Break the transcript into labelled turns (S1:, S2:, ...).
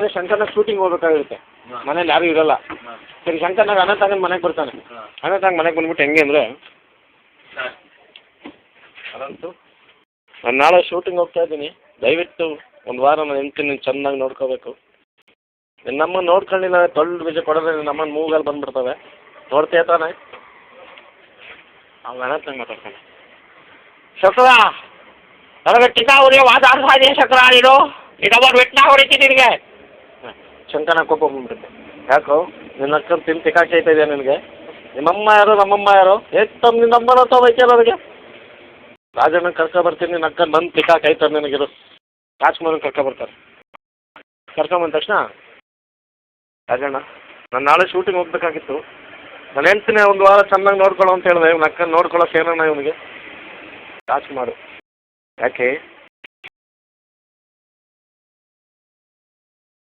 S1: ಏನಾಗುತ್ತೆ, ಶಂಕರ್ನಾಗ ಶೂಟಿಂಗ್ ಹೋಗ್ಬೇಕಾಗಿರುತ್ತೆ, ಮನೇಲಿ ಯಾರೂ ಇರೋಲ್ಲ. ಸರಿ, ಶಂಕರ್ನಾಗ ಅನಂತಾಗನ ಮನೆಗೆ ಬರ್ತಾನೆ. ಅನಂತಾಗ ಮನೆಗೆ ಬಂದ್ಬಿಟ್ಟು ಹೆಂಗೆ ಅಂದರೆ, ಅದಂತೂ ನಾನು ನಾಳೆ ಶೂಟಿಂಗ್ ಹೋಗ್ತಾ ಇದ್ದೀನಿ, ದಯವಿಟ್ಟು ಒಂದು ವಾರ ನಾನು ಹೆಂಡ್ತೀನಿ ನೀನು ಚೆನ್ನಾಗಿ ನೋಡ್ಕೋಬೇಕು. ನಮ್ಮನ್ನು ನೋಡ್ಕೊಂಡಿಲ್ಲ, ತೊಳ್ಳು ಬೀಜ ಕೊಡೋದ್ರೆ ನಮ್ಮನ್ನು ಮೂಗಲ್ಲಿ ಬಂದುಬಿಡ್ತವೆ, ನೋಡ್ತೀಯ ತಾನೆ? ಅವ್ನು ಅನಂತಂಗೆ ಮಾತಾಡ್ತಾನೆ. ಶಕ್ರ ನನಗೆ ಟಿಕಾ ಹೊಡೆಯೋ ವಾದ ಇದೆಯಾ ಶಕ್ರ, ನೀನು ಇನ್ನೊಬ್ಬರು ವೆಟ್ನ ಹೊಡಿತೀನಿ ನಿನಗೆ. ಶಂಕನ ಕೋಪ ಬಂದ್ಬಿಡುತ್ತೆ. ಯಾಕೋ ನಿನ್ನ ಅಕ್ಕನ ತಿಂದು ಟಿಕಾಕಿ ಆಯ್ತಾ ಇದೆಯಾ ನಿನಗೆ? ನಿಮ್ಮಮ್ಮ ಯಾರು ನಮ್ಮಮ್ಮ ಯಾರು? ಏತ್ತಮ್ಮ ನಿನ್ನಮ್ಮನ ತಗೋಯ್ತೀಯ ನನಗೆ? ರಾಜಣ್ಣ ಕರ್ಕೊಬರ್ತೀನಿ, ನಿನ್ನ ಅಕ್ಕನ ಬಂದು ಟಿಕಾಕಿ ಆಯ್ತಾರೆ ನಿನಗಿರು. ರಾಜ್ಕುಮಾರನ ಕರ್ಕೊಬರ್ತಾರೆ. ಕರ್ಕೊಂಬಂದ ತಕ್ಷಣ, ರಾಜಣ್ಣ ನಾನು ನಾಳೆ ಶೂಟಿಂಗ್ ಹೋಗ್ಬೇಕಾಗಿತ್ತು, ನಾನು ಹೇಳ್ತೀನಿ ಒಂದು ವಾರ ಚೆನ್ನಾಗಿ ನೋಡ್ಕೊಳ್ಳೋ ಅಂತ ಹೇಳಿದೆ, ಇವ್ನ ಅಕ್ಕನ ನೋಡ್ಕೊಳ್ಳೋಕೆ ಏನಣ್ಣ ಇವನಿಗೆ? ರಾಜ್ಕುಮಾರ್, ಯಾಕೆ